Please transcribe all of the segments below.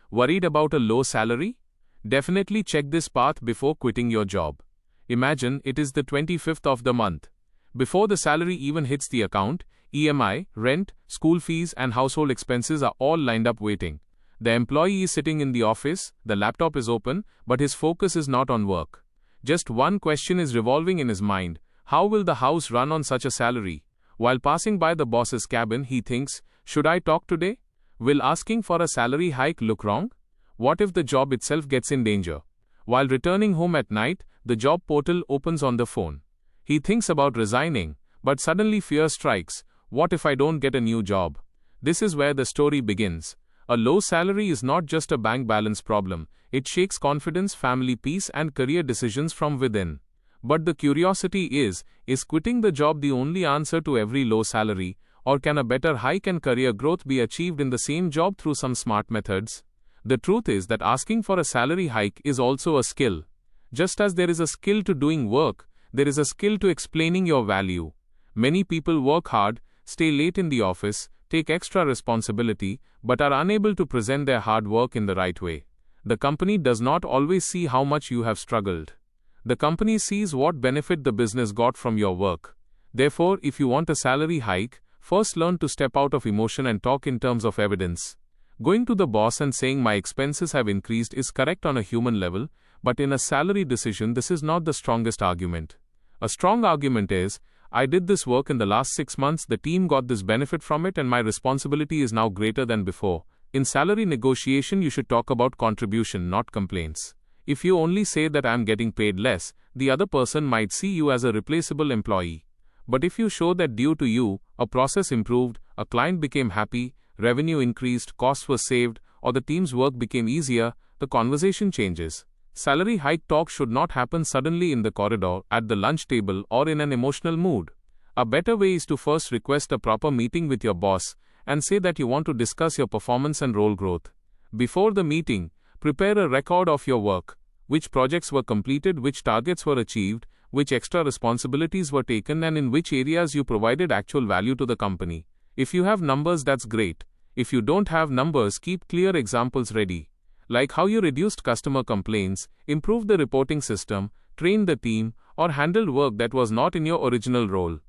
Worried about a low salary? Definitely check this path before quitting your job. Imagine it is the 25th of the month. Before the salary even hits the account, EMI, rent, school fees and household expenses are all lined up waiting. The employee is sitting in the office, the laptop is open, but his focus is not on work. Just one question is revolving in his mind: how will the house run on such a salary? While passing by the boss's cabin, he thinks, should I talk today? Will asking for a salary hike look wrong? What if the job itself gets in danger? While returning home at night, the job portal opens on the phone. He thinks about resigning, but suddenly fear strikes. What if I don't get a new job? This is where the story begins. A low salary is not just a bank balance problem. It shakes confidence, family peace, and career decisions from within. But the curiosity is quitting the job the only answer to every low salary, or can a better hike and career growth be achieved in the same job through some smart methods? The truth is that asking for a salary hike is also a skill. Just as there is a skill to doing work, there is a skill to explaining your value. Many people work hard, stay late in the office, take extra responsibility, but are unable to present their hard work in the right way. The company does not always see how much you have struggled. The company sees what benefit the business got from your work. Therefore, if you want a salary hike, first learn to step out of emotion and talk in terms of evidence. Going to the boss and saying my expenses have increased is correct on a human level, but in a salary decision this is not the strongest argument. A strong argument is, I did this work in the last 6 months, the team got this benefit from it, and my responsibility is now greater than before. In salary negotiation, you should talk about contribution, not complaints. If you only say that I am getting paid less, the other person might see you as a replaceable employee. But if you show that due to you, a process improved, a client became happy, revenue increased, costs were saved, or the team's work became easier, the conversation changes. Salary hike talk should not happen suddenly in the corridor, at the lunch table, or in an emotional mood. A better way is to first request a proper meeting with your boss and say that you want to discuss your performance and role growth. Before the meeting, prepare a record of your work. Which projects were completed, which targets were achieved, which extra responsibilities were taken, and in which areas you provided actual value to the company. If you have numbers, that's great. If you don't have numbers, keep clear examples ready. Like how you reduced customer complaints, improved the reporting system, trained the team, or handled work that was not in your original role.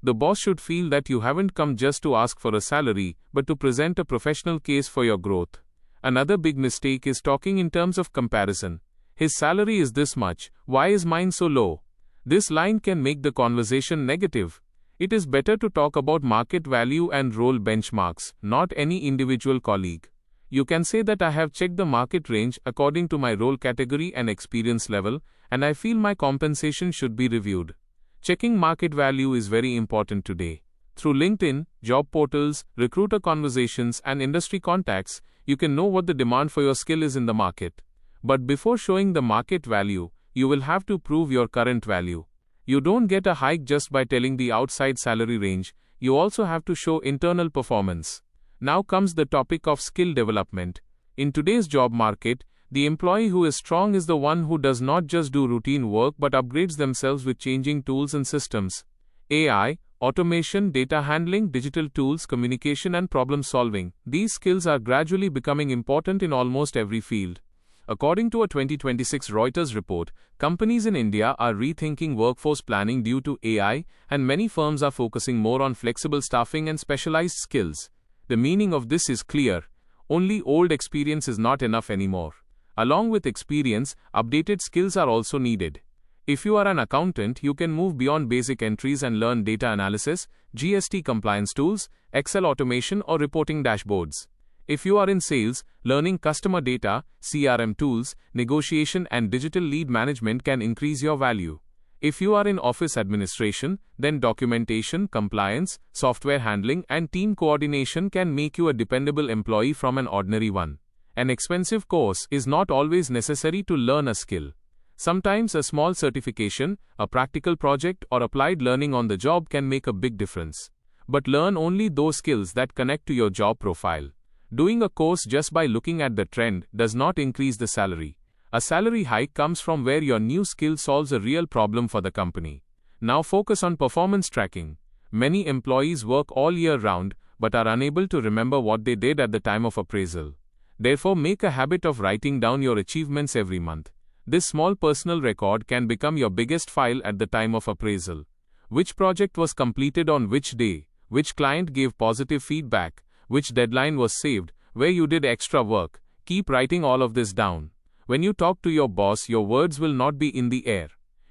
The boss should feel that you haven't come just to ask for a salary, but to present a professional case for your growth. Another big mistake is talking in terms of comparison. His salary is this much, why is mine so low? This line can make the conversation negative. It is better to talk about market value and role benchmarks, not any individual colleague. You can say that I have checked the market range according to my role category and experience level, and I feel my compensation should be reviewed. Checking market value is very important today. Through LinkedIn, job portals, recruiter conversations, and industry contacts, you can know what the demand for your skill is in the market. But before showing the market value, you will have to prove your current value. You don't get a hike just by telling the outside salary range, you also have to show internal performance. Now comes the topic of skill development. In today's job market, the employee who is strong is the one who does not just do routine work but upgrades themselves with changing tools and systems. AI, automation, data handling, digital tools, communication, and problem solving. These skills are gradually becoming important in almost every field. According to a 2026 Reuters report, companies in India are rethinking workforce planning due to AI, and many firms are focusing more on flexible staffing and specialized skills. The meaning of this is clear. Only old experience is not enough anymore. Along with experience, updated skills are also needed. If you are an accountant, you can move beyond basic entries and learn data analysis, GST compliance tools, Excel automation, or reporting dashboards. If you are in sales, learning customer data, CRM tools, negotiation, and digital lead management can increase your value. If you are in office administration, then documentation, compliance, software handling, and team coordination can make you a dependable employee from an ordinary one. An expensive course is not always necessary to learn a skill. Sometimes a small certification, a practical project, or applied learning on the job can make a big difference. But learn only those skills that connect to your job profile. Doing a course just by looking at the trend does not increase the salary. A salary hike comes from where your new skill solves a real problem for the company. Now focus on performance tracking. Many employees work all year round but are unable to remember what they did at the time of appraisal. Therefore, make a habit of writing down your achievements every month. This small personal record can become your biggest file at the time of appraisal. Which project was completed on which day, which client gave positive feedback, which deadline was saved, where you did extra work. Keep writing all of this down. When you talk to your boss, your words will not be in the air.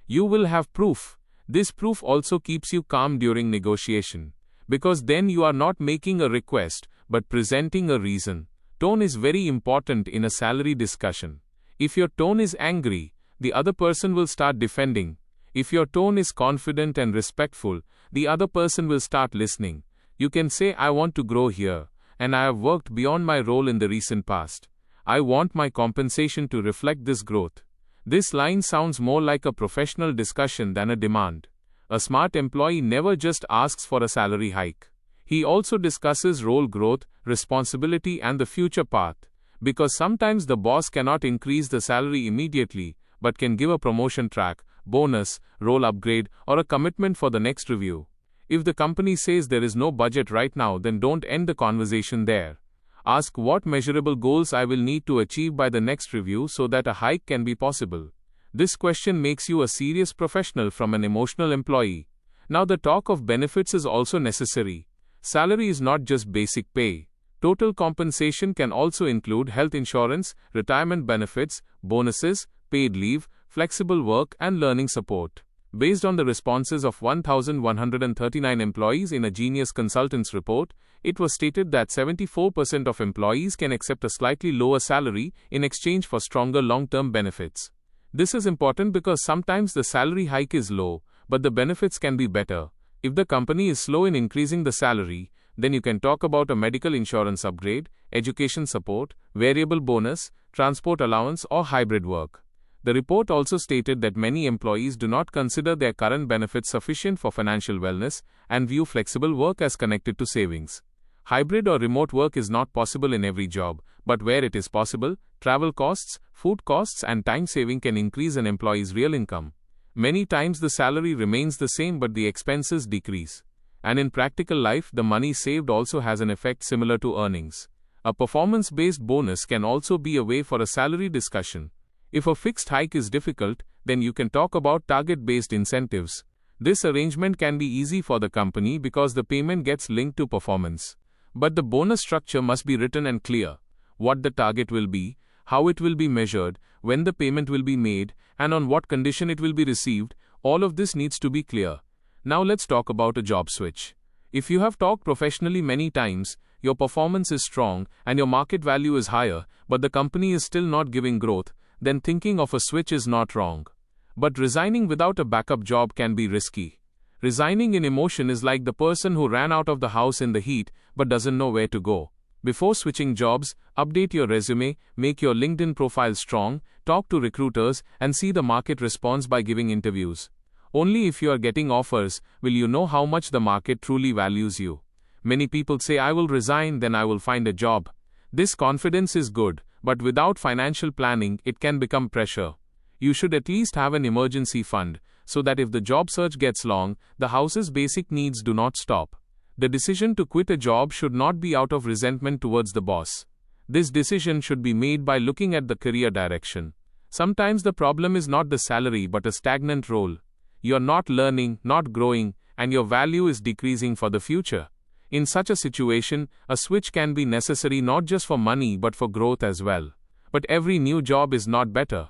You will have proof. This proof also keeps you calm during negotiation, because then you are not making a request, but presenting a reason. Tone is very important in a salary discussion. If your tone is angry, the other person will start defending. If your tone is confident and respectful, the other person will start listening. You can say, I want to grow here, and I have worked beyond my role in the recent past. I want my compensation to reflect this growth. This line sounds more like a professional discussion than a demand. A smart employee never just asks for a salary hike. He also discusses role growth, responsibility, and the future path. Because sometimes the boss cannot increase the salary immediately, but can give a promotion track, bonus, role upgrade, or a commitment for the next review. If the company says there is no budget right now, then don't end the conversation there. Ask what measurable goals I will need to achieve by the next review so that a hike can be possible. This question makes you a serious professional from an emotional employee. Now the talk of benefits is also necessary. Salary is not just basic pay. Total compensation can also include health insurance, retirement benefits, bonuses, paid leave, flexible work, and learning support. Based on the responses of 1,139 employees in a Genius Consultants report, it was stated that 74% of employees can accept a slightly lower salary in exchange for stronger long-term benefits. This is important because sometimes the salary hike is low, but the benefits can be better. If the company is slow in increasing the salary, then you can talk about a medical insurance upgrade, education support, variable bonus, transport allowance, or hybrid work. The report also stated that many employees do not consider their current benefits sufficient for financial wellness and view flexible work as connected to savings. Hybrid or remote work is not possible in every job, but where it is possible, travel costs, food costs, and time saving can increase an employee's real income. Many times the salary remains the same but the expenses decrease. And in practical life, the money saved also has an effect similar to earnings. A performance-based bonus can also be a way for a salary discussion. If a fixed hike is difficult, then you can talk about target-based incentives. This arrangement can be easy for the company because the payment gets linked to performance. But the bonus structure must be written and clear. What the target will be, how it will be measured, when the payment will be made, and on what condition it will be received, all of this needs to be clear. Now let's talk about a job switch. If you have talked professionally many times, your performance is strong, and your market value is higher, but the company is still not giving growth, then thinking of a switch is not wrong. But resigning without a backup job can be risky. Resigning in emotion is like the person who ran out of the house in the heat but doesn't know where to go. Before switching jobs, update your resume, make your LinkedIn profile strong, talk to recruiters, and see the market response by giving interviews. Only if you are getting offers will you know how much the market truly values you. Many people say, I will resign, then I will find a job. This confidence is good, but without financial planning, it can become pressure. You should at least have an emergency fund, so that if the job search gets long, the house's basic needs do not stop. The decision to quit a job should not be out of resentment towards the boss. This decision should be made by looking at the career direction. Sometimes the problem is not the salary but a stagnant role. You are not learning, not growing, and your value is decreasing for the future. In such a situation, a switch can be necessary not just for money but for growth as well. But every new job is not better.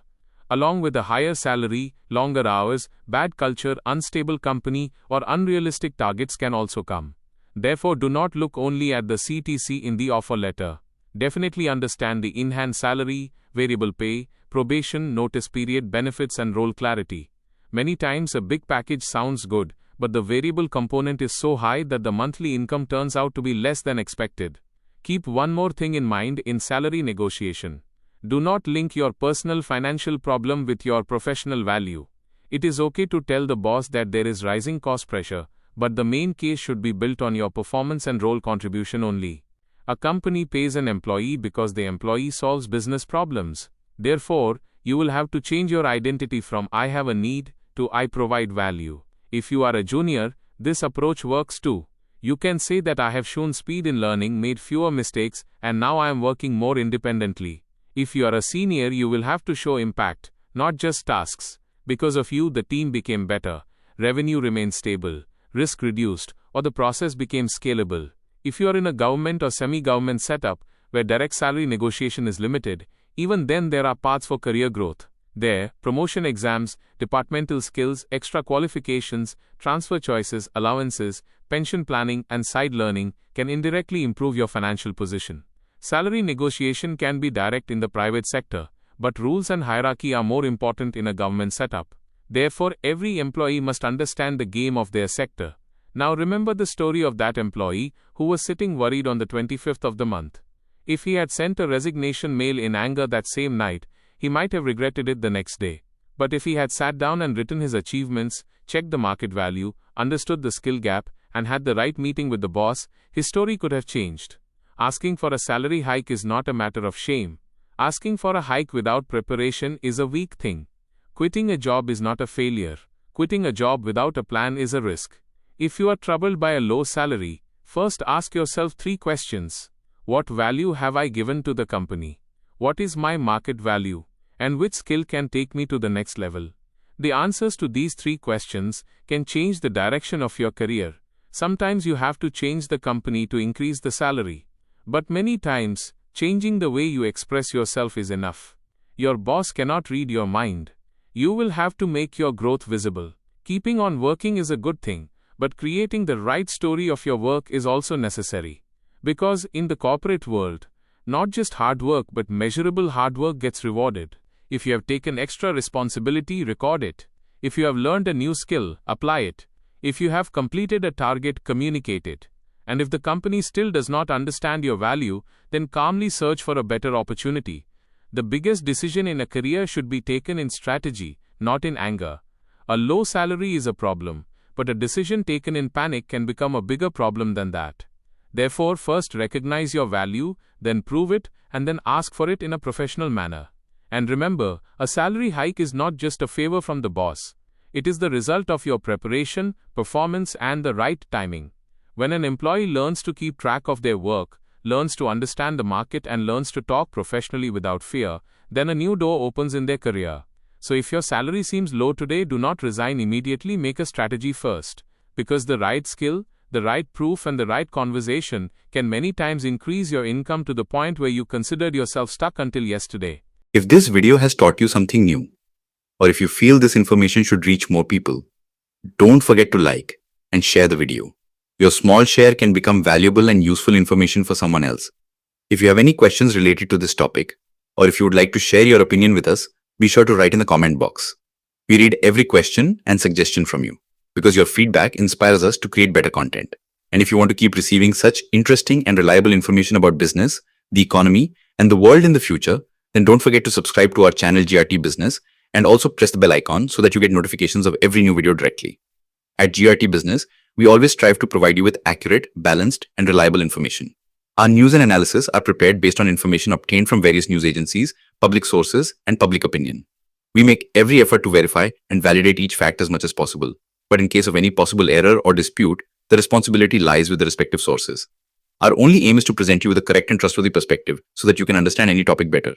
Along with a higher salary, longer hours, bad culture, unstable company, or unrealistic targets can also come. Therefore, do not look only at the CTC in the offer letter. Definitely understand the enhanced salary, variable pay, probation, notice period, benefits, and role clarity. Many times a big package sounds good, but the variable component is so high that the monthly income turns out to be less than expected. Keep one more thing in mind in salary negotiation. Do not link your personal financial problem with your professional value. It is okay to tell the boss that there is rising cost pressure, but the main case should be built on your performance and role contribution only. A company pays an employee because the employee solves business problems. Therefore, you will have to change your identity from I have a need to I provide value. If you are a junior, this approach works too. You can say that I have shown speed in learning, made fewer mistakes, and now I am working more independently. If you are a senior, you will have to show impact, not just tasks. Because of you, the team became better, revenue remained stable, risk reduced, or the process became scalable. If you are in a government or semi-government setup where direct salary negotiation is limited, even then there are paths for career growth. There, promotion exams, departmental skills, extra qualifications, transfer choices, allowances, pension planning, and side learning can indirectly improve your financial position. Salary negotiation can be direct in the private sector, but rules and hierarchy are more important in a government setup. Therefore, every employee must understand the game of their sector. Now remember the story of that employee who was sitting worried on the 25th of the month. If he had sent a resignation mail in anger that same night, he might have regretted it the next day. But if he had sat down and written his achievements, checked the market value, understood the skill gap, and had the right meeting with the boss, his story could have changed. Asking for a salary hike is not a matter of shame. Asking for a hike without preparation is a weak thing. Quitting a job is not a failure. Quitting a job without a plan is a risk. If you are troubled by a low salary, first ask yourself 3 questions. What value have I given to the company? What is my market value? And which skill can take me to the next level? The answers to these 3 questions can change the direction of your career. Sometimes you have to change the company to increase the salary. But many times, changing the way you express yourself is enough. Your boss cannot read your mind. You will have to make your growth visible. Keeping on working is a good thing, but creating the right story of your work is also necessary. Because in the corporate world, not just hard work but measurable hard work gets rewarded. If you have taken extra responsibility, record it. If you have learned a new skill, apply it. If you have completed a target, communicate it. And if the company still does not understand your value, then calmly search for a better opportunity. The biggest decision in a career should be taken in strategy, not in anger. A low salary is a problem, but a decision taken in panic can become a bigger problem than that. Therefore, first recognize your value, then prove it, and then ask for it in a professional manner. And remember, a salary hike is not just a favor from the boss. It is the result of your preparation, performance, and the right timing. When an employee learns to keep track of their work, learns to understand the market, and learns to talk professionally without fear, then a new door opens in their career. So if your salary seems low today, do not resign immediately, make a strategy first. Because the right skill, the right proof, and the right conversation can many times increase your income to the point where you considered yourself stuck until yesterday. If this video has taught you something new, or if you feel this information should reach more people, don't forget to like and share the video. Your small share can become valuable and useful information for someone else. If you have any questions related to this topic, or if you would like to share your opinion with us, be sure to write in the comment box. We read every question and suggestion from you, because your feedback inspires us to create better content. And if you want to keep receiving such interesting and reliable information about business, the economy, and the world in the future, then don't forget to subscribe to our channel GRT Business and also press the bell icon so that you get notifications of every new video directly. At GRT Business, we always strive to provide you with accurate, balanced, and reliable information. Our news and analysis are prepared based on information obtained from various news agencies, public sources, and public opinion. We make every effort to verify and validate each fact as much as possible. But in case of any possible error or dispute, the responsibility lies with the respective sources. Our only aim is to present you with a correct and trustworthy perspective so that you can understand any topic better.